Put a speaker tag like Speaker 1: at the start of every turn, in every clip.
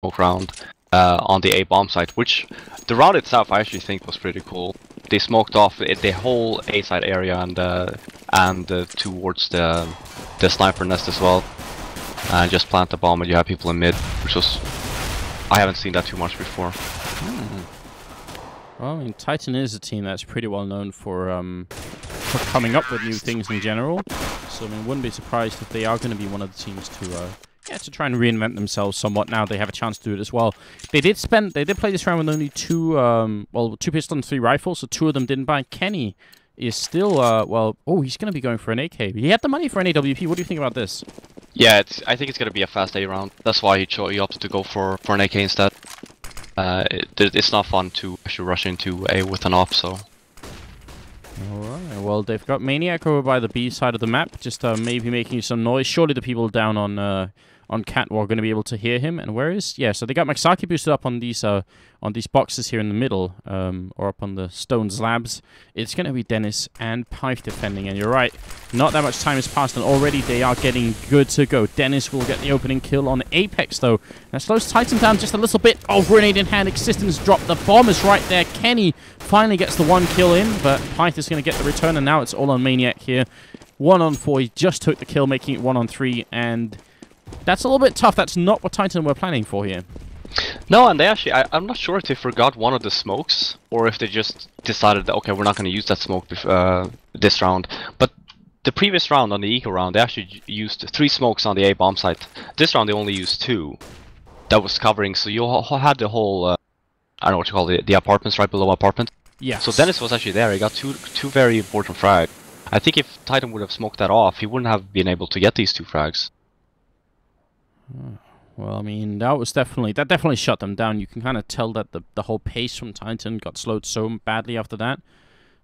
Speaker 1: smoke round on the A bomb site, which the round itself I actually think was pretty cool. They smoked off the whole A side area and towards the sniper nest as well, and just plant the bomb and you have people in mid, which was, I haven't seen that too much before.
Speaker 2: Well, I mean, Titan is a team that's pretty well known for coming up with new things in general. So I mean, wouldn't be surprised if they are going to be one of the teams to try and reinvent themselves somewhat. Now they have a chance to do it as well. They did play this round with only two pistols and 3 rifles, so 2 of them didn't buy. Kenny is still he's going to be going for an AK. He had the money for an AWP. What do you think about this?
Speaker 1: Yeah, I think it's going to be a fast A round. That's why he opted to go for an AK instead. It's not fun to actually rush into A with an op, so.
Speaker 2: Alright, well, they've got Maniac over by the B side of the map, just maybe making some noise. Surely the people down on Catwalk are going to be able to hear him. And where is... Yeah, so they got Maxaki boosted up on these boxes here in the middle, or up on the stone slabs. It's going to be Dennis and Pyke defending, and you're right. Not that much time has passed, and already they are getting good to go. Dennis will get the opening kill on Apex, though. That slows Titan down just a little bit. Oh, grenade in hand. Existence dropped. The bomb is right there. Kenny finally gets the 1 kill in, but Pyke is going to get the return, and now it's all on Maniac here. 1 on 4. He just took the kill, making it 1 on 3, and that's a little bit tough. That's not what Titan were planning for here.
Speaker 1: No, and they actually, I'm not sure if they forgot one of the smokes, or if they just decided that, okay, we're not going to use that smoke this round. But the previous round, on the eco round, they actually used 3 smokes on the A bomb site. This round they only used 2. That was covering, so you had the whole, I don't know what you call it, the apartments right below apartment.
Speaker 2: Yeah.
Speaker 1: So Dennis was actually there. He got two very important frags. I think if Titan would have smoked that off, he wouldn't have been able to get these 2 frags.
Speaker 2: Well, I mean, that definitely shut them down. You can kind of tell that the whole pace from Titan got slowed so badly after that.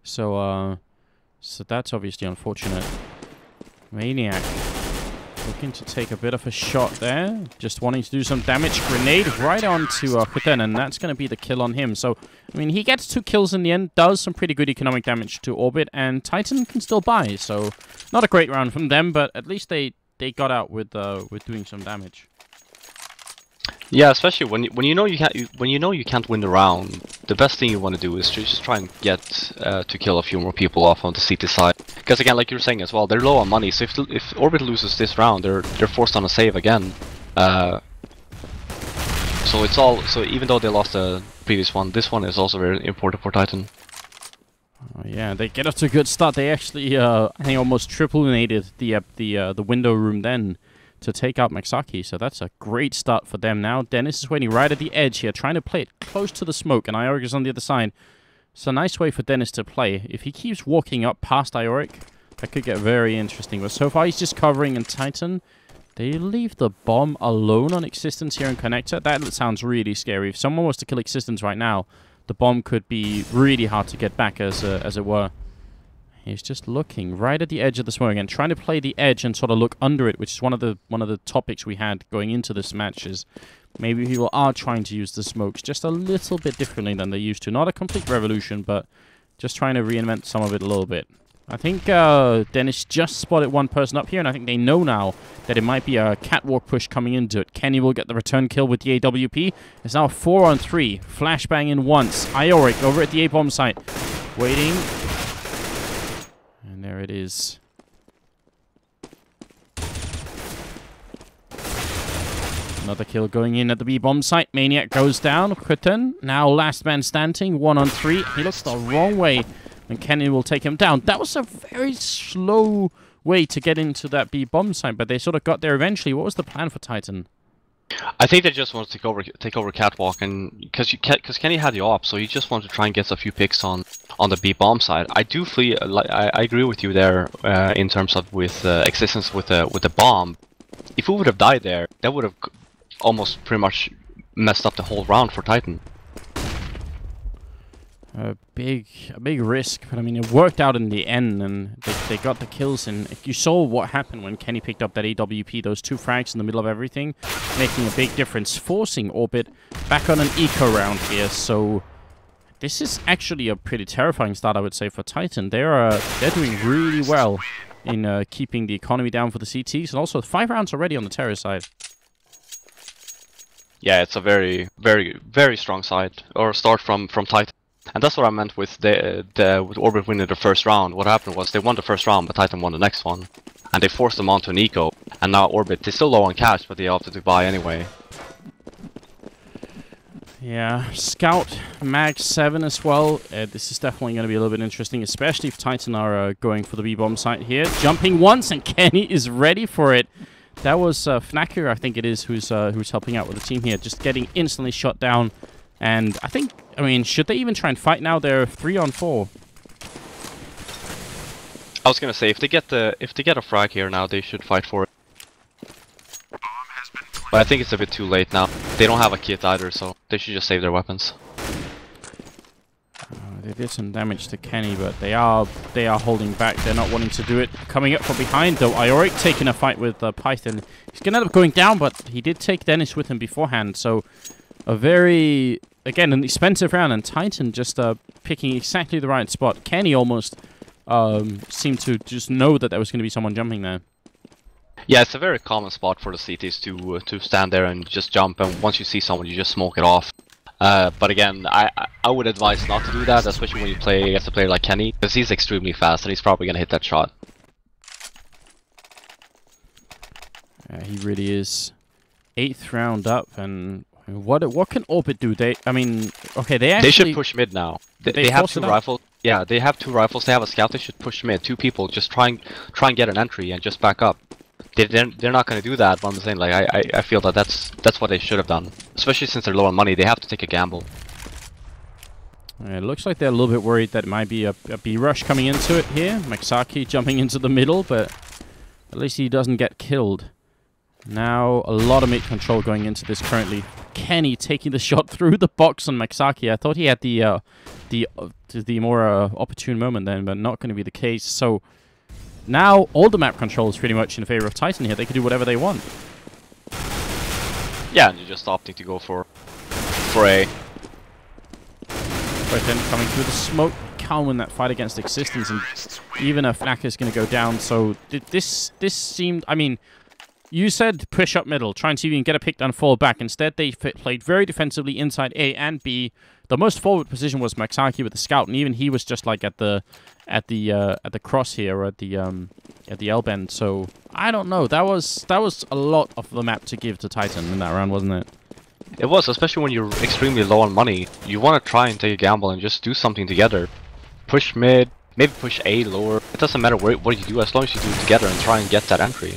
Speaker 2: So that's obviously unfortunate. Maniac looking to take a bit of a shot there. Just wanting to do some damage. Grenade right onto Kuten, and that's going to be the kill on him. So, I mean, he gets 2 kills in the end, does some pretty good economic damage to Orbit, and Titan can still buy. So, not a great round from them, but at least they got out with doing some damage.
Speaker 1: Yeah, especially when you know you can't win the round, the best thing you want to do is to just try and get to kill a few more people off on the CT side. Because again, like you're saying as well, they're low on money. So if Orbit loses this round, they're forced on a save again. So even though they lost the previous one, this one is also very important for Titan.
Speaker 2: Yeah, they get off to a good start. They actually, I think, almost triple-nated the window room then to take out Maxaki, so that's a great start for them now. Dennis is waiting right at the edge here, trying to play it close to the smoke, and Ioric is on the other side. It's a nice way for Dennis to play. If he keeps walking up past Ioric, that could get very interesting. But so far, he's just covering, and Titan, they leave the bomb alone on Existence here in Connector. That sounds really scary. If someone was to kill Existence right now, the bomb could be really hard to get back, as it were. He's just looking right at the edge of the smoke and trying to play the edge and sort of look under it, which is one of the topics we had going into this match. Is maybe people are trying to use the smokes just a little bit differently than they used to. Not a complete revolution, but just trying to reinvent some of it a little bit. I think Dennis just spotted one person up here, and I think they know now that it might be a catwalk push coming into it. Kenny will get the return kill with the AWP. It's now 4 on 3. Flashbang in once. Ioric over at the A-bomb site. Waiting. And there it is. Another kill going in at the B-bomb site. Maniac goes down. Kuten, now last man standing. 1 on 3. He looks the wrong way, and Kenny will take him down. That was a very slow way to get into that B-bomb site, but they sort of got there eventually. What was the plan for Titan?
Speaker 1: I think they just wanted to take over Catwalk, and because Kenny had the op, so he just wanted to try and get a few picks on the B bomb side. I do feel I agree with you there in terms of with Existence with the bomb. If we would have died there, that would have almost pretty much messed up the whole round for Titan.
Speaker 2: A big risk, but I mean, it worked out in the end, and they got the kills. And if you saw what happened when Kenny picked up that AWP, those 2 frags in the middle of everything, making a big difference, forcing Orbit back on an eco round here. So this is actually a pretty terrifying start, I would say, for Titan. They're doing really well in keeping the economy down for the CTs, and also 5 rounds already on the terror side.
Speaker 1: Yeah, it's a very, very, very strong side or start from Titan, and that's what I meant with with Orbit winning the first round. What happened was they won the first round, but Titan won the next one, and they forced them onto an eco. And now Orbit, they're still low on cash, but they opted to buy anyway.
Speaker 2: Yeah, Scout, Mag 7 as well. This is definitely going to be a little bit interesting, especially if Titan are going for the B-bomb site here. Jumping once, and Kenny is ready for it. That was Fnacker, I think it is, who's helping out with the team here. Just getting instantly shot down. And I mean, should they even try and fight now? They're 3-on-4.
Speaker 1: I was gonna say, if they get a frag here now, they should fight for it. But I think it's a bit too late now. They don't have a kit either, so they should just save their weapons.
Speaker 2: They did some damage to Kenny, but they are holding back. They're not wanting to do it. Coming up from behind, though, Ioric taking a fight with Python. He's going to end up going down, but he did take Dennis with him beforehand. So a very, again, an expensive round, and Titan just picking exactly the right spot. Kenny almost seemed to just know that there was going to be someone jumping there.
Speaker 1: Yeah, it's a very common spot for the CTs to stand there and just jump, and once you see someone, you just smoke it off. But again, I would advise not to do that, especially when you play against a player like Kenny, because he's extremely fast and he's probably gonna hit that shot.
Speaker 2: He really is. 8th round up, and what can Orbit do? I mean, okay, they
Speaker 1: should push mid now. They have 2 rifles. Yeah, they have 2 rifles. They have a scout. They should push mid. 2 people just try and get an entry and just back up. They're not going to do that, but I'm saying, like, I feel that that's what they should have done. Especially since they're low on money, they have to take a gamble.
Speaker 2: It looks like they're a little bit worried that it might be a B rush coming into it here. Maxaki jumping into the middle, but at least he doesn't get killed. Now a lot of mid control going into this currently. Kenny taking the shot through the box on Maxaki. I thought he had the more opportune moment then, but not going to be the case. So now all the map control is pretty much in favor of Titan here. They can do whatever they want.
Speaker 1: Yeah, and you're just opting to go for A.
Speaker 2: But then coming through the smoke, can't win that fight against Existence, and even a Fnacker is going to go down. So this seemed, I mean, you said push up middle, try and see if you can get a pick and fall back. Instead, they played very defensively inside A and B. The most forward position was Maxaki with the scout, and even he was just like at the cross here, or at the L bend. So I don't know. That was a lot of the map to give to Titan in that round, wasn't it?
Speaker 1: It was, especially when you're extremely low on money. You want to try and take a gamble and just do something together. Push mid, maybe push A lower. It doesn't matter what you do, as long as you do it together and try and get that entry.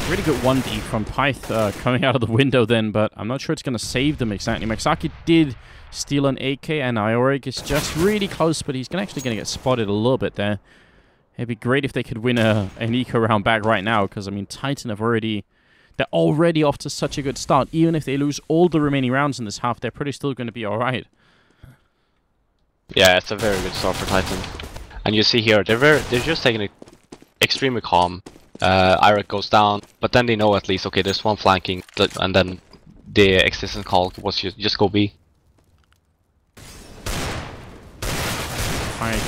Speaker 2: Really good 1D from Pyth coming out of the window then, but I'm not sure it's going to save them exactly. Maxaki did steal an AK, and Ioric is just really close, but he's actually going to get spotted a little bit there. It'd be great if they could win an eco round back right now, because, I mean, Titan they're already off to such a good start. Even if they lose all the remaining rounds in this half, they're pretty still going to be alright.
Speaker 1: Yeah, it's a very good start for Titan. And you see here, they're just taking it extremely calm. Ioric goes down, but then they know at least, okay, there's one flanking, and then the existence call was just go B.
Speaker 2: Alright,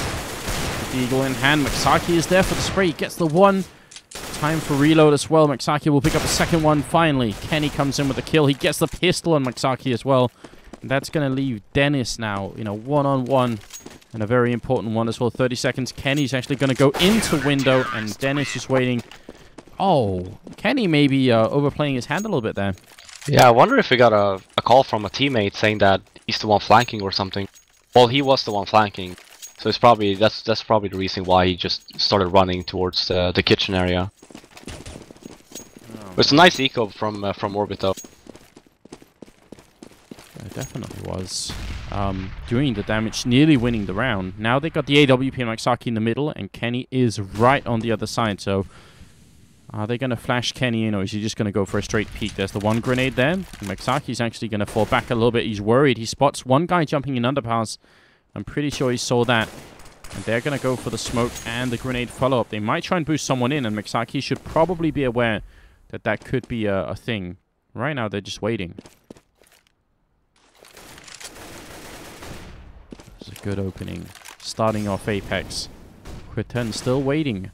Speaker 2: the eagle in hand, Maxaki is there for the spray, he gets the one. Time for reload as well. Maxaki will pick up a second one finally. Kenny comes in with a kill. He gets the pistol on Maxaki as well. And that's going to leave Dennis now, you know, one-on-one. And a very important one as well. 30 seconds. Kenny's actually going to go into window, and Dennis is waiting. Oh, Kenny may be overplaying his hand a little bit there.
Speaker 1: Yeah, I wonder if we got a call from a teammate saying that he's the one flanking or something. Well, he was the one flanking. So it's probably that's probably the reason why he just started running towards the kitchen area. It's a nice eco from Orbit though.
Speaker 2: It definitely was. Doing the damage, nearly winning the round. Now they got the AWP and Maxaki in the middle, and Kenny is right on the other side. So are they going to flash Kenny in, or is he just going to go for a straight peek? There's the one grenade there. And Maxaki's actually going to fall back a little bit. He's worried. He spots one guy jumping in underpass. I'm pretty sure he saw that. And they're going to go for the smoke and the grenade follow-up. They might try and boost someone in, and Maxaki should probably be aware that that could be a thing. Right now, they're just waiting. It's a good opening. Starting off Apex. Quitten still waiting.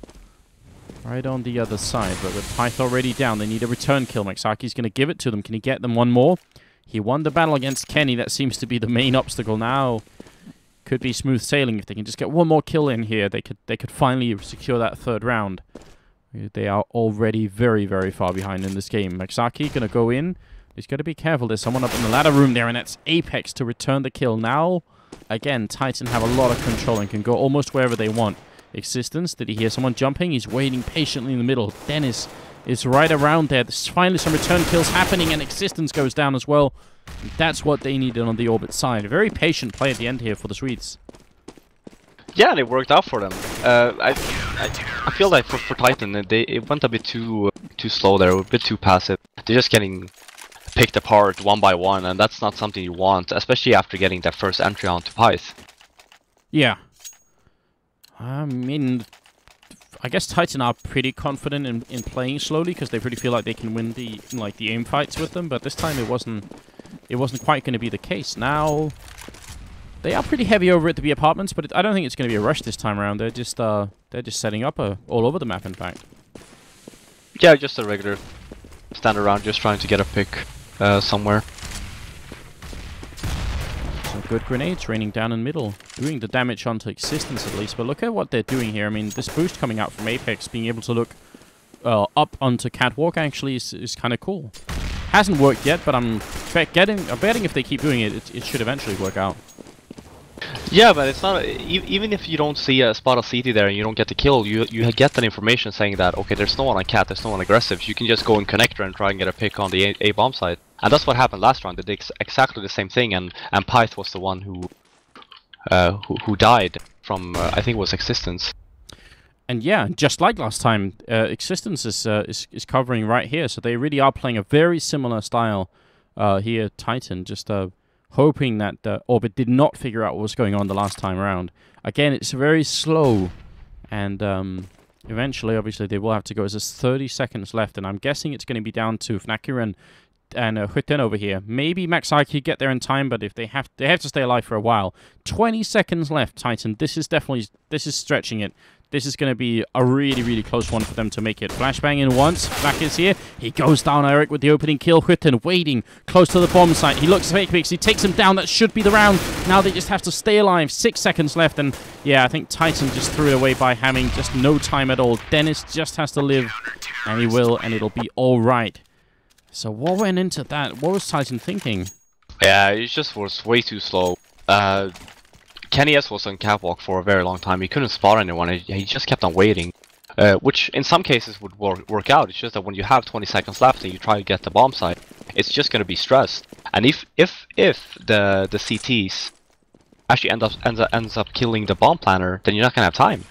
Speaker 2: Right on the other side, but with Pyth already down, they need a return kill. Maxaki's going to give it to them. Can he get them one more? He won the battle against Kenny. That seems to be the main obstacle now. Could be smooth sailing if they can just get one more kill in here. They could finally secure that third round. They are already very, very far behind in this game. Maxaki going to go in. He's got to be careful. There's someone up in the ladder room there, and that's Apex to return the kill. Now, again, Titan have a lot of control and can go almost wherever they want. Existence, did he hear someone jumping? He's waiting patiently in the middle. Dennis is right around there. There's finally some return kills happening, and Existence goes down as well. That's what they needed on the Orbit side. A very patient play at the end here for the Swedes.
Speaker 1: Yeah, and it worked out for them. I feel like for Titan, it went a bit too slow there, a bit too passive. They're just getting picked apart one by one, and that's not something you want, especially after getting that first entry onto Pyth.
Speaker 2: Yeah. I mean, I guess Titan are pretty confident in playing slowly because they really feel like they can win the aim fights with them. But this time it wasn't quite going to be the case. Now they are pretty heavy over at the B apartments, but I don't think it's going to be a rush this time around. They're just setting up all over the map. In fact,
Speaker 1: yeah, just a regular stand around, just trying to get a pick somewhere.
Speaker 2: Good grenades raining down in middle, doing the damage onto Existence at least. But look at what they're doing here. I mean, this boost coming out from Apex, being able to look up onto Catwalk actually is kind of cool. Hasn't worked yet, but I'm betting if they keep doing it, it should eventually work out.
Speaker 1: Yeah, but it's not even if you don't see a spot of CT there and you don't get the kill, you get that information saying that okay, there's no one on Cat, there's no one aggressive. You can just go in connector and try and get a pick on the A bomb side, and that's what happened last round. They did exactly the same thing, and Pyth was the one who died from I think it was Existence.
Speaker 2: And yeah, just like last time, Existence is covering right here, so they really are playing a very similar style here. Titan just hoping that Orbit did not figure out what was going on the last time around. Again, it's very slow, and eventually, obviously, they will have to go. There's 30 seconds left, and I'm guessing it's going to be down to Fnacker and Hutten over here. Maybe Maxaki get there in time, but if they have to stay alive for a while. 20 seconds left, Titan. This is stretching it. This is going to be a really, really close one for them to make it. Flashbang in once. Fnack is here. He goes down, Eric, with the opening kill. Hutten waiting close to the bomb site. He looks at Apex. He takes him down. That should be the round. Now they just have to stay alive. 6 seconds left. And yeah, I think Titan just threw it away by having just no time at all. Dennis just has to live. And he will. And it'll be all right. So what went into that? What was Titan thinking?
Speaker 1: Yeah, it just was way too slow. Kenny S was on catwalk for a very long time. He couldn't spot anyone. He just kept on waiting, which in some cases would work out. It's just that when you have 20 seconds left and you try to get the bomb site, it's just going to be stressed. And if the CTs actually ends up killing the bomb planner, then you're not going to have time.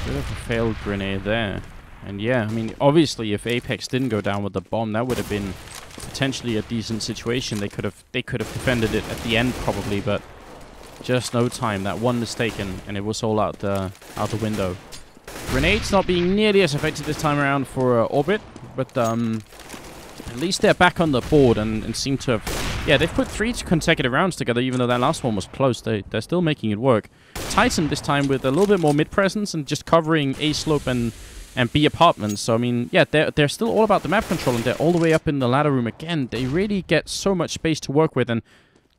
Speaker 2: Bit of a failed grenade there. And yeah, I mean, obviously, if Apex didn't go down with the bomb, that would have been potentially a decent situation. They could have defended it at the end probably, but just no time. That one mistake and it was all out the window. Grenades not being nearly as effective this time around for Orbit, but at least they're back on the board and seem to have... Yeah, they've put 3 consecutive rounds together, even though that last one was close. They're still making it work. Titan this time with a little bit more mid-presence and just covering A slope and B apartments. So I mean, yeah, they're still all about the map control, and they're all the way up in the ladder room again. They really get so much space to work with, and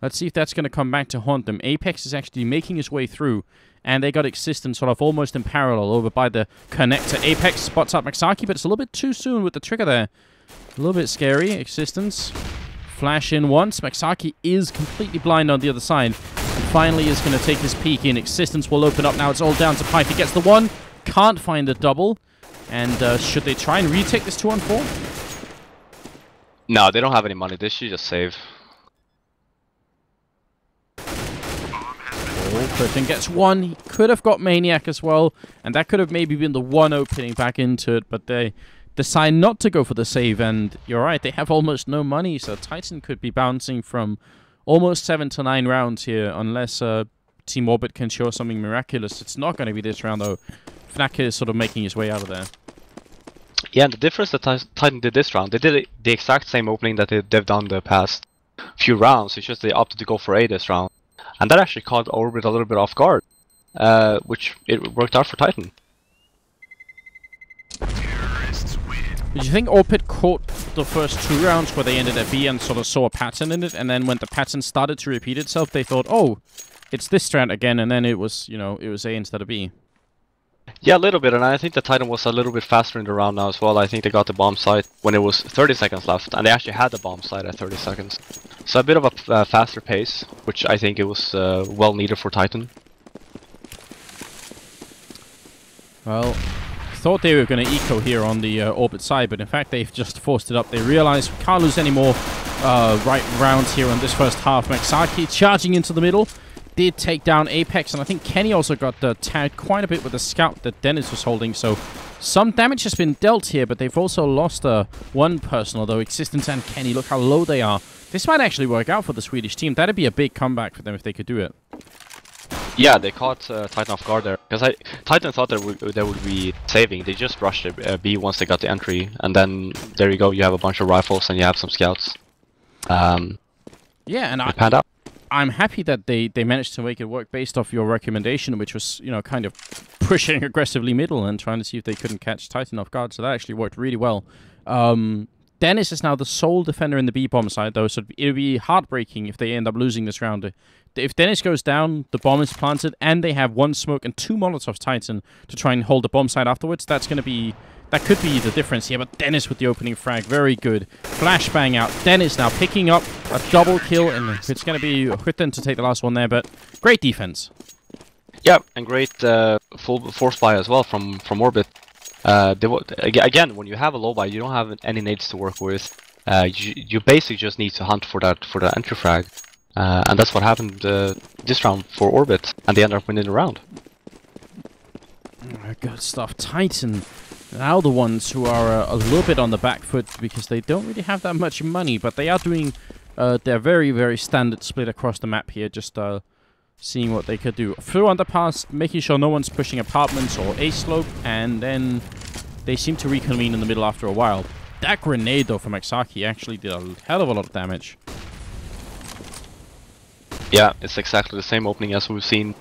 Speaker 2: let's see if that's going to come back to haunt them. Apex is actually making his way through, and they got Existence sort of almost in parallel over by the connector. Apex spots up Maxaki, but it's a little bit too soon with the trigger there. A little bit scary. Existence flash in once. Maxaki is completely blind on the other side, and finally is going to take his peek in. Existence will open up now. It's all down to Pyth. He gets the one, can't find the double. And should they try and retake this 2-on-4?
Speaker 1: No, they don't have any money. They should just save.
Speaker 2: Oh, Curtin gets one. He could have got Maniac as well. And that could have maybe been the one opening back into it. But they decide not to go for the save. And you're right, they have almost no money. So Titan could be bouncing from almost 7 to 9 rounds here. Unless Team Orbit can show something miraculous. It's not going to be this round, though. Fnack is sort of making his way out of there.
Speaker 1: Yeah, and the difference that Titan did this round, they did the exact same opening that they've done the past few rounds. It's just they opted to go for A this round. And that actually caught Orbit a little bit off guard, which it worked out for Titan.
Speaker 2: Did you think Orbit caught the first 2 rounds where they ended at B and sort of saw a pattern in it, and then when the pattern started to repeat itself, they thought, oh, it's this strand again, and then it was, you know, it was A instead of B?
Speaker 1: Yeah, a little bit, and I think the Titan was a little bit faster in the round now as well. I think they got the bomb site when it was 30 seconds left, and they actually had the bomb site at 30 seconds. So a bit of a faster pace, which I think it was well needed for Titan.
Speaker 2: Well, thought they were going to eco here on the Orbit side, but in fact they've just forced it up. They realized we can't lose any more right rounds here in this first half. Maxaki charging into the middle. Did take down Apex, and I think Kenny also got tagged quite a bit with the scout that Dennis was holding, so some damage has been dealt here, but they've also lost one person, although Existence and Kenny, look how low they are. This might actually work out for the Swedish team. That'd be a big comeback for them if they could do it.
Speaker 1: Yeah, they caught Titan off guard there, because Titan thought they would be saving. They just rushed B once they got the entry, and then there you go, you have a bunch of rifles and you have some scouts.
Speaker 2: Yeah, and
Speaker 1: it panned out.
Speaker 2: I'm happy that they managed to make it work based off your recommendation, which was, you know, kind of pushing aggressively middle and trying to see if they couldn't catch Titan off guard, so that actually worked really well. Dennis is now the sole defender in the B-bomb side, though, so it would be heartbreaking if they end up losing this round. If Dennis goes down, the bomb is planted, and they have 1 smoke and 2 Molotovs Titan to try and hold the bomb side afterwards, that could be the difference here. But Dennis with the opening frag, very good. Flashbang out. Dennis now picking up a double kill, and it's going to be Hutten to take the last one there, but great defense.
Speaker 1: Yeah, and great full force buy as well from Orbit. Again, when you have a low buy, you don't have any nades to work with. You basically just need to hunt for that entry frag, and that's what happened this round for Orbit, and they ended up winning the round.
Speaker 2: Good stuff. Titan now the ones who are a little bit on the back foot because they don't really have that much money, but they are doing their very, very standard split across the map here, just seeing what they could do. Through underpass, making sure no one's pushing apartments or A slope, and then they seem to reconvene in the middle after a while. That grenade, though, from Exaki actually did a hell of a lot of damage.
Speaker 1: Yeah, it's exactly the same opening as we've seen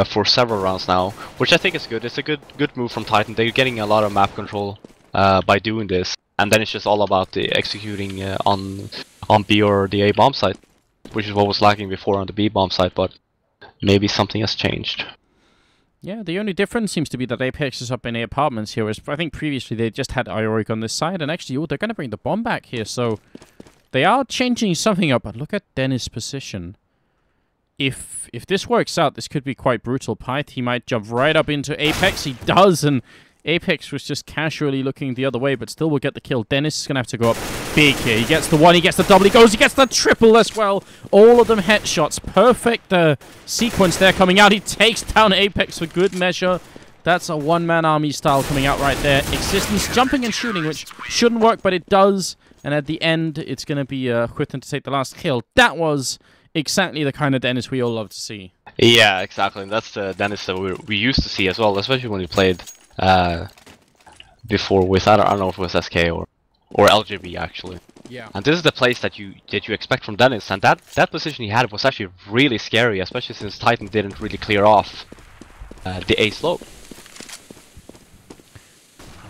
Speaker 1: for several rounds now, which I think is good. It's a good move from Titan. They're getting a lot of map control by doing this, and then it's just all about the executing on B or the A bomb site, which is what was lacking before on the B bomb site, but maybe something has changed.
Speaker 2: Yeah, the only difference seems to be that Apex is up in A apartments here, whereas I think previously they just had Ioric on this side, and actually, they're going to bring the bomb back here, so they are changing something up, but look at Dennis' position. If this works out, this could be quite brutal. Pyth, he might jump right up into Apex. He does, and Apex was just casually looking the other way, but still will get the kill. Dennis is going to have to go up big here. He gets the 1, he gets the double, he gets the triple as well. All of them headshots. Perfect sequence there coming out. He takes down Apex for good measure. That's a one-man army style coming out right there. Existence jumping and shooting, which shouldn't work, but it does. And at the end, it's going to be Hutten to take the last kill. That was exactly the kind of Dennis we all love to see.
Speaker 1: Yeah, exactly. And that's the Dennis that we used to see as well, especially when we played before with I don't know if it was SK or LGB actually.
Speaker 2: Yeah.
Speaker 1: And this is the place that you expect from Dennis, and that position he had was actually really scary, especially since Titan didn't really clear off the A slope.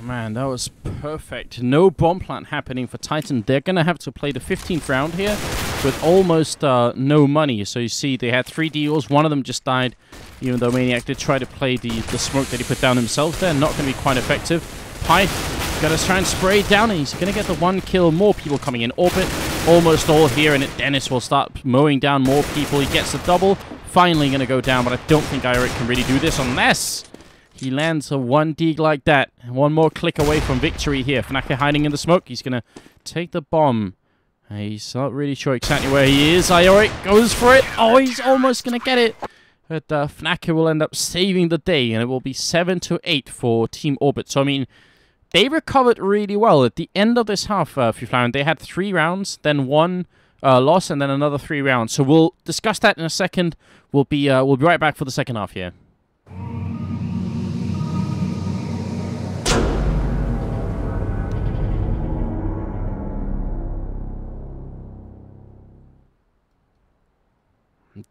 Speaker 2: Oh man, that was perfect. No bomb plant happening for Titan. They're gonna have to play the 15th round here with almost no money. So you see they had 3 deals, one of them just died, even though Maniac did try to play the smoke that he put down himself there. Not going to be quite effective. Pyth got to try and spray it down, and he's going to get the 1 kill. More people coming in. Orbit almost all here, and Dennis will start mowing down more people. He gets the double. Finally going to go down, but I don't think Ioric can really do this unless he lands a 1 dig like that. One more click away from victory here. Fnac hiding in the smoke. He's going to take the bomb. He's not really sure exactly where he is. Ioric goes for it. Oh, he's almost going to get it. But Fnac will end up saving the day, and it will be 7-8 for Team Orbit. So, I mean, they recovered really well. At the end of this half, Fuflown, they had 3 rounds, then 1 loss, and then another 3 rounds. So we'll discuss that in a second. We'll be right back for the second half here.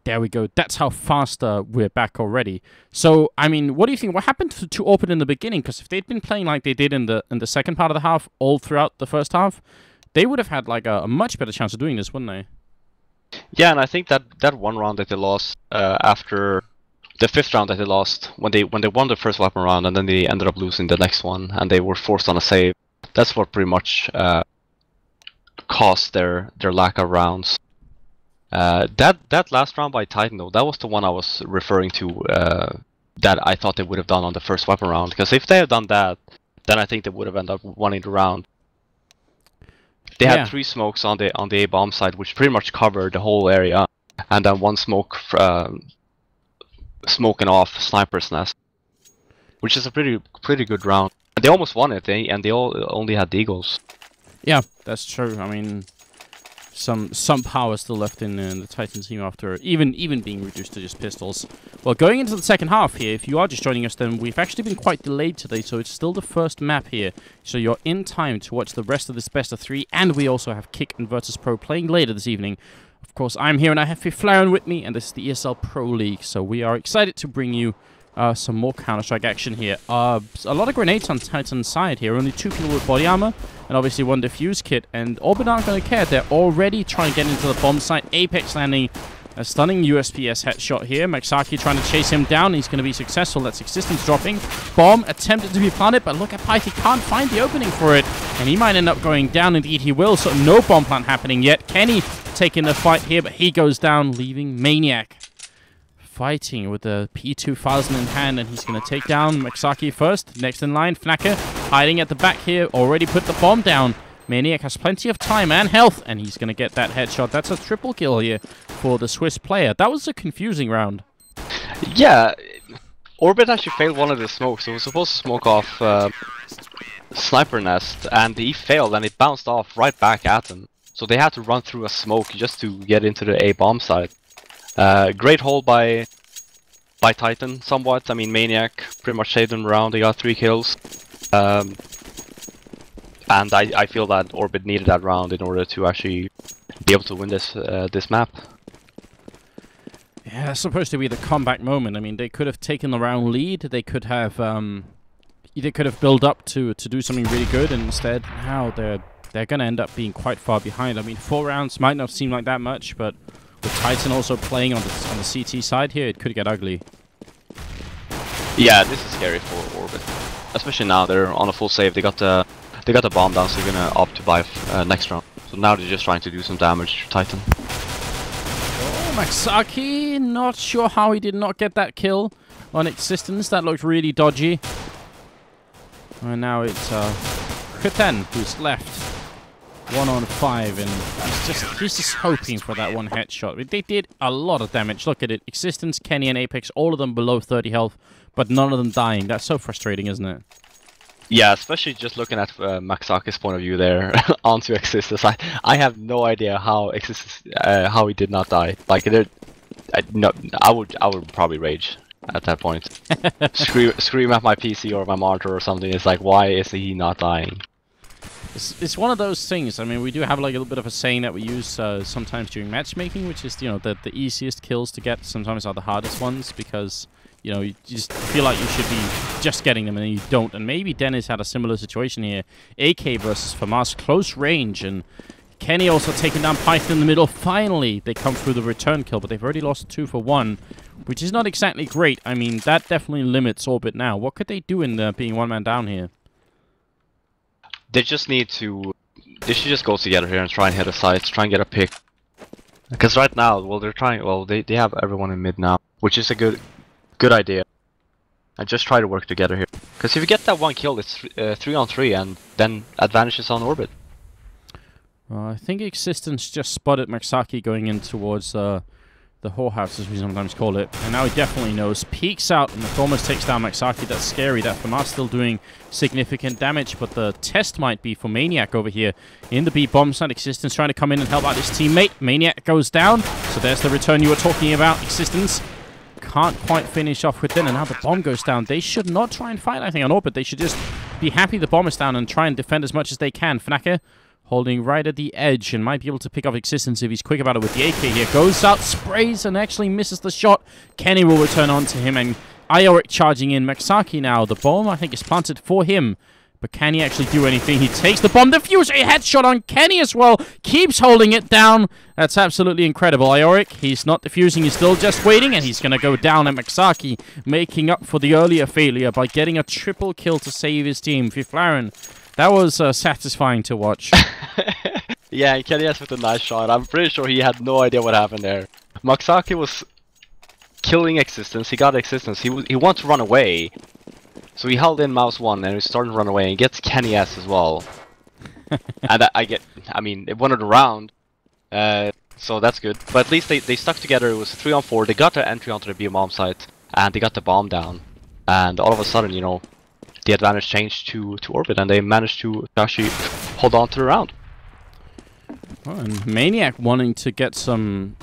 Speaker 2: There we go. That's how fast we're back already. So, I mean, what do you think? What happened to Orbit in the beginning? Because if they'd been playing like they did in the second part of the half, all throughout the first half, they would have had like a much better chance of doing this, wouldn't they?
Speaker 1: Yeah, and I think that one round that they lost after the fifth round that they lost, when they won the first weapon round and then they ended up losing the next one and they were forced on a save, that's what pretty much caused their lack of rounds. That last round by Titan though, that was the one I was referring to, that I thought they would have done on the first weapon round, because if they had done that, then I think they would have ended up winning the round. They had 3 smokes on the A bomb side, which pretty much covered the whole area, and then 1 smoke smoking off Sniper's Nest, which is a pretty good round. They almost won it, and they all only had Deagles.
Speaker 2: Yeah, that's true. I mean, some power still left in the Titan team after even being reduced to just pistols. Well, going into the second half here, if you are just joining us, then we've actually been quite delayed today, so it's still the first map here. So you're in time to watch the rest of this best of 3, and we also have Kick and Virtus Pro playing later this evening. Of course, I'm here and I have Flaren with me, and this is the ESL Pro League, so we are excited to bring you some more Counter-Strike action here. A lot of grenades on Titan's side here, only 2 people with body armor, and obviously 1 defuse kit, and Orbit aren't going to care. They're already trying to get into the bomb site. Apex landing a stunning USPS headshot here. Maxaki trying to chase him down. He's going to be successful. That's Existence dropping. Bomb attempted to be planted, but look at Pyth. He can't find the opening for it, and he might end up going down. Indeed, he will, so no bomb plant happening yet. Kenny taking the fight here, but he goes down, leaving Maniac fighting with the P2000 in hand, and he's going to take down Maxaki first. Next in line, Fnacker hiding at the back here, already put the bomb down. Maniac has plenty of time and health, and he's going to get that headshot. That's a triple kill here for the Swiss player. That was a confusing round.
Speaker 1: Yeah, Orbit actually failed one of the smokes. It was supposed to smoke off Sniper Nest, and he failed, and it bounced off right back at him. So they had to run through a smoke just to get into the A bomb side. Great hold by Titan, somewhat. I mean, Maniac pretty much saved him around. They got 3 kills. And I feel that Orbit needed that round in order to actually be able to win this map.
Speaker 2: Yeah, it's supposed to be the comeback moment. I mean, they could have taken the round lead. They could have built up to do something really good, and instead now they're going to end up being quite far behind. I mean, 4 rounds might not seem like that much, but with Titan also playing on the CT side here, it could get ugly.
Speaker 1: Yeah, this is scary for Orbit, especially now they're on a full save. They got the bomb down, so they're gonna opt to buy next round. So now they're just trying to do some damage to Titan.
Speaker 2: Oh, Maxaki, not sure how he did not get that kill on Existence. That looked really dodgy. And now it's Kriten who's left. 1 on 5, and he's just hoping for that one headshot. They did a lot of damage. Look at it. Existence, Kenny, and Apex, all of them below 30 health, but none of them dying. That's so frustrating, isn't it?
Speaker 1: Yeah, especially just looking at Maxaki's point of view there onto Existence. I have no idea how Existence how he did not die. Like, I would probably rage at that point. Scream at my PC or my monitor or something. It's like, why is he not dying?
Speaker 2: It's one of those things. I mean, we do have like a little bit of a saying that we use sometimes during matchmaking, which is, you know, that the easiest kills to get sometimes are the hardest ones, because, you know, you just feel like you should be just getting them and then you don't. And maybe Dennis had a similar situation here. AK versus FAMAS, close range, and Kenny also taking down Python in the middle. Finally, they come through the return kill, but they've already lost 2 for 1, which is not exactly great. I mean, that definitely limits Orbit now. What could they do in being 1 man down here?
Speaker 1: They just need to... They should just go together here and try and hit a sites, try and get a pick. Because right now, well, they're trying... Well, they have everyone in mid now, which is a good idea. And just try to work together here. Because if you get that 1 kill, it's 3 on 3, and then advantage is on Orbit.
Speaker 2: I think Existence just spotted Maxaki going in towards the whorehouse, as we sometimes call it. And now he definitely knows. Peeks out and almost takes down Maxaki. That's scary. That FAMAS still doing significant damage, but the test might be for Maniac over here in the B bomb side. Existence trying to come in and help out his teammate. Maniac goes down. So there's the return you were talking about. Existence can't quite finish off with them, and now the bomb goes down. They should not try and fight, I think, on Orbit. They should just be happy the bomb is down and try and defend as much as they can. Fnacker holding right at the edge and might be able to pick up existence if he's quick about it with the AK here. Goes out, sprays, and actually misses the shot. Kenny will return onto him, and Ioric charging in. Maxaki now. The bomb, I think, is planted for him. But can he actually do anything? He takes the bomb. Diffuser, a headshot on Kenny as well. Keeps holding it down. That's absolutely incredible. Ioric, he's not defusing. He's still just waiting. And he's going to go down at Maxaki, making up for the earlier failure by getting a triple kill to save his team. Fiflaren, that was satisfying to watch.
Speaker 1: Yeah, Kenny has with a nice shot. I'm pretty sure he had no idea what happened there. Maxaki was killing existence. He got existence. He wanted to run away. So he held in mouse 1 and he started to run away and gets Kenny S as well. And I mean, it won the round. So that's good. But at least they stuck together. It was 3-on-4. They got their entry onto the B bomb site and they got the bomb down. And all of a sudden, you know, the advantage changed to Orbit and they managed to actually hold on to the round.
Speaker 2: Well, and Maniac wanting to get some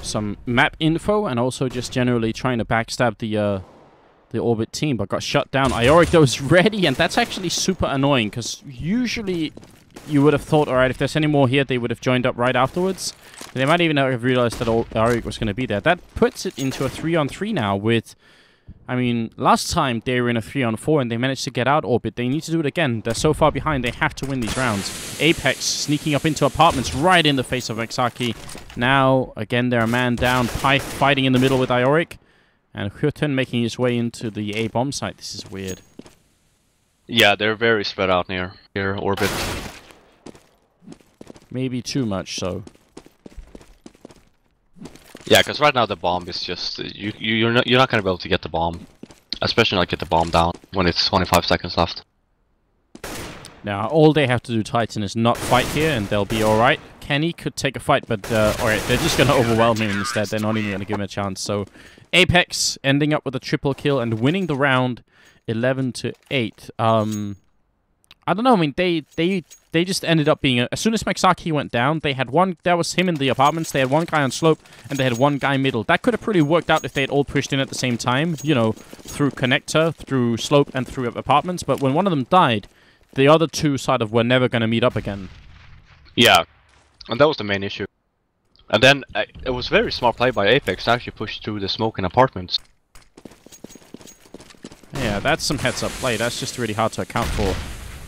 Speaker 2: map info and also just generally trying to backstab the Orbit team, but got shut down. Ioric though is ready, and that's actually super annoying because usually you would have thought, alright, if there's any more here, they would have joined up right afterwards. They might even have realized that Ioric was going to be there. That puts it into a 3-on-3 now with, I mean, last time they were in a 3-on-4 and they managed to get out Orbit. They need to do it again. They're so far behind, they have to win these rounds. Apex sneaking up into apartments right in the face of Maxaki. Now, again, they're a man down. Pyth fighting in the middle with Ioric. And Hürten making his way into the A bomb site. This is weird.
Speaker 1: Yeah, they're very spread out near Orbit.
Speaker 2: Maybe too much so.
Speaker 1: Yeah, because right now the bomb is just you're not going to be able to get the bomb, especially not get the bomb down when it's 25 seconds left.
Speaker 2: Now all they have to do, Titan, is not fight here, and they'll be all right. Kenny could take a fight, but alright, they're just going to overwhelm him instead. They're not even going to give him a chance. So Apex ending up with a triple kill and winning the round 11-8. I don't know. I mean, they just ended up being as soon as Maxaki went down, they had one. That was him in the apartments. They had one guy on slope, and they had one guy middle. That could have pretty worked out if they had all pushed in at the same time. You know, through connector, through slope, and through apartments. But when one of them died, the other two sort of were never going to meet up again.
Speaker 1: Yeah, and that was the main issue. And then it was very smart play by Apex to actually push through the smoke in apartments.
Speaker 2: Yeah, that's some heads-up play. That's just really hard to account for.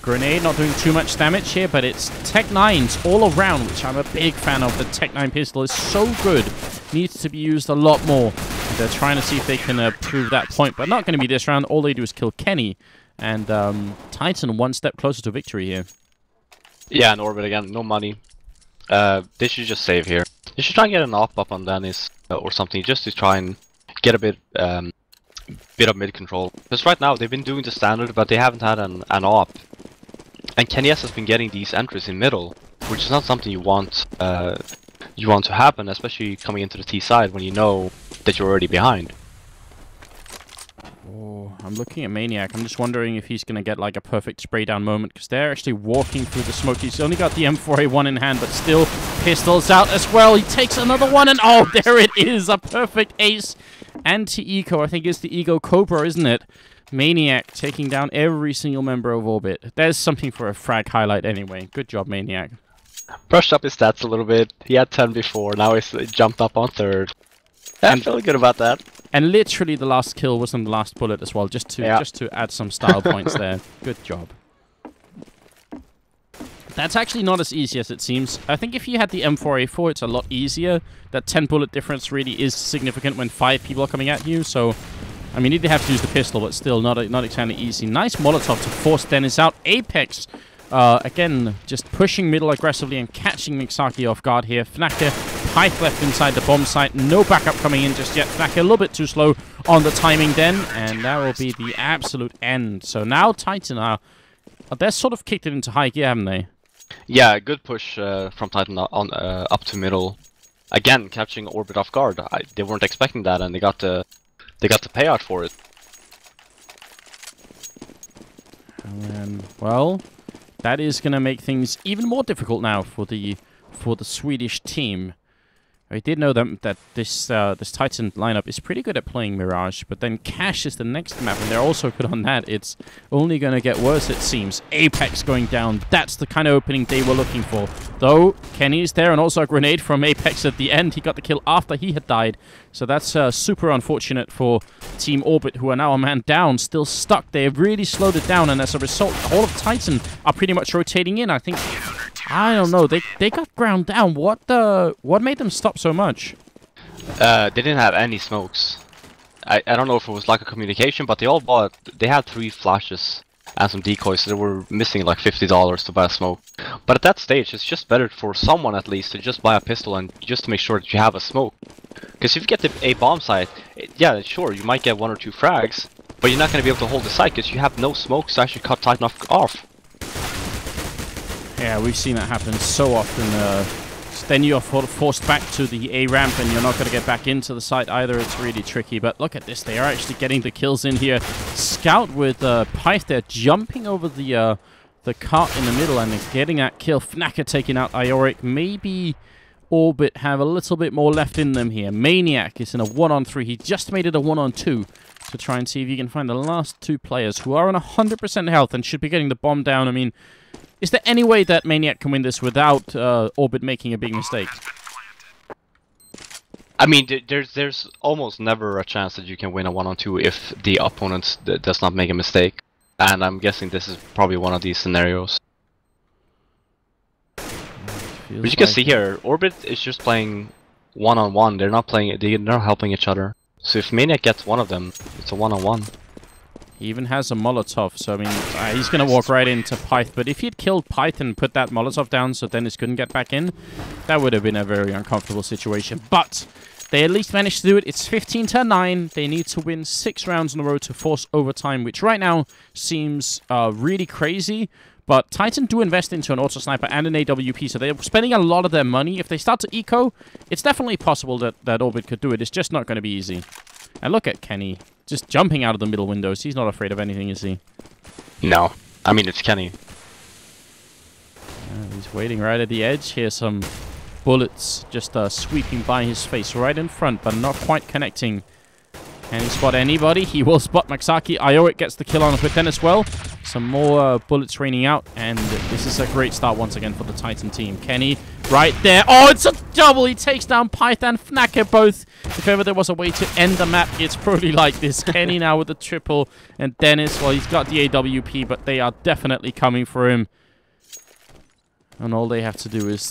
Speaker 2: Grenade not doing too much damage here, but it's Tech 9s all around, which I'm a big fan of. The Tech 9 pistol is so good. Needs to be used a lot more. They're trying to see if they can prove that point, but not going to be this round. All they do is kill Kenny. And Titan one step closer to victory here.
Speaker 1: Yeah, and Orbit again, no money. They should just save here. They should try and get an op up on Dennis or something, just to try and get a bit of mid control. Because right now they've been doing the standard, but they haven't had an op. And Kenny S has been getting these entries in middle, which is not something you want to happen, especially coming into the T side when you know that you're already behind.
Speaker 2: Oh, I'm looking at Maniac. I'm just wondering if he's going to get like a perfect spray down moment, because they're actually walking through the smoke. He's only got the M4A1 in hand, but still pistols out as well. He takes another one, and oh, there it is. A perfect ace. Anti-eco, I think it's the Ego Cobra, isn't it? Maniac taking down every single member of Orbit. There's something for a frag highlight anyway. Good job, Maniac.
Speaker 1: Brushed up his stats a little bit. He had 10 before, now he's jumped up on 3rd. I'm feeling good about that.
Speaker 2: And literally the last kill was on the last bullet as well, just to add some style points there. Good job. That's actually not as easy as it seems. I think if you had the M4A4, it's a lot easier. That 10 bullet difference really is significant when 5 people are coming at you, so I mean, you did have to use the pistol, but still not exactly easy. Nice Molotov to force Dennis out. Apex, again, just pushing middle aggressively and catching Mixaki off guard here. Fnacker, Pyth left inside the bomb site. No backup coming in just yet. Fnacker a little bit too slow on the timing then, and that will be the absolute end. So now Titan they're sort of kicked it into high gear, haven't they?
Speaker 1: Yeah, good push from Titan on up to middle. Again, catching Orbit off guard. They weren't expecting that, and they got the payout for it.
Speaker 2: Well, that is going to make things even more difficult now for the Swedish team. I did know that this Titan lineup is pretty good at playing Mirage, but then Cash is the next map, and they're also good on that. It's only going to get worse, it seems. Apex going down. That's the kind of opening they were looking for. Though, Kenny is there, and also a grenade from Apex at the end. He got the kill after he had died. So that's super unfortunate for Team Orbit, who are now a man down, still stuck. They have really slowed it down, and as a result, all of Titan are pretty much rotating in. I think... I don't know. They got ground down. What made them stop so much?
Speaker 1: They didn't have any smokes. I don't know if it was lack of communication, but they had 3 flashes and some decoys, so they were missing like $50 to buy a smoke. But at that stage, it's just better for someone at least to just buy a pistol and just to make sure that you have a smoke. Because if you get a bomb site, yeah, sure, you might get 1 or 2 frags, but you're not going to be able to hold the site because you have no smokes to actually cut Titan off.
Speaker 2: Yeah, we've seen that happen so often. Then you're forced back to the A ramp, and you're not going to get back into the site either. It's really tricky. But look at this; they are actually getting the kills in here. Scout with Pyth there, jumping over the cart in the middle and getting that kill. Fnacker taking out Ioric. Maybe Orbit have a little bit more left in them here. Maniac is in a 1-on-3. He just made it a 1-on-2 to try and see if you can find the last 2 players who are on 100% health and should be getting the bomb down. I mean, is there any way that Maniac can win this without Orbit making a big mistake?
Speaker 1: I mean, there's almost never a chance that you can win a 1-on-2 if the opponent does not make a mistake. And I'm guessing this is probably one of these scenarios. But you can see here, Orbit is just playing 1-on-1. They're not helping each other. So if Maniac gets one of them, it's a 1-on-1.
Speaker 2: He even has a Molotov, so I mean, he's going to walk right into Pyth. But if he'd killed Pyth and put that Molotov down so Dennis couldn't get back in, that would have been a very uncomfortable situation. But they at least managed to do it. It's 15-9. They need to win 6 rounds in a row to force overtime, which right now seems really crazy. But Titan do invest into an auto sniper and an AWP, so they're spending a lot of their money. If they start to eco, it's definitely possible that Orbit could do it. It's just not going to be easy. And look at Kenny, just jumping out of the middle windows. He's not afraid of anything, is he?
Speaker 1: No. I mean, it's Kenny.
Speaker 2: He's waiting right at the edge. Here's some bullets just sweeping by his face right in front, but not quite connecting. Can he spot anybody? He will spot Maxaki. Ioric gets the kill on with then as well. Some more bullets raining out, and this is a great start once again for the Titan team. Kenny right there. Oh, it's a double. He takes down Python, Fnacker both. If ever there was a way to end the map, it's probably like this. Kenny now with the triple, and Dennis, well, he's got the AWP, but they are definitely coming for him. And all they have to do is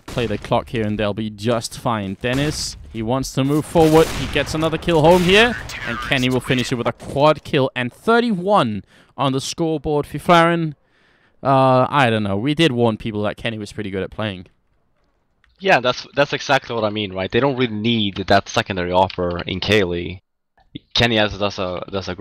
Speaker 2: play the clock here, and they'll be just fine. Dennis, he wants to move forward. He gets another kill home here, and Kenny will finish it with a quad kill and 31 on the scoreboard. Fiflaren, I don't know. We did warn people that Kenny was pretty good at playing.
Speaker 1: Yeah, that's exactly what I mean, right? They don't really need that secondary offer in Kaylee. Kenny does a great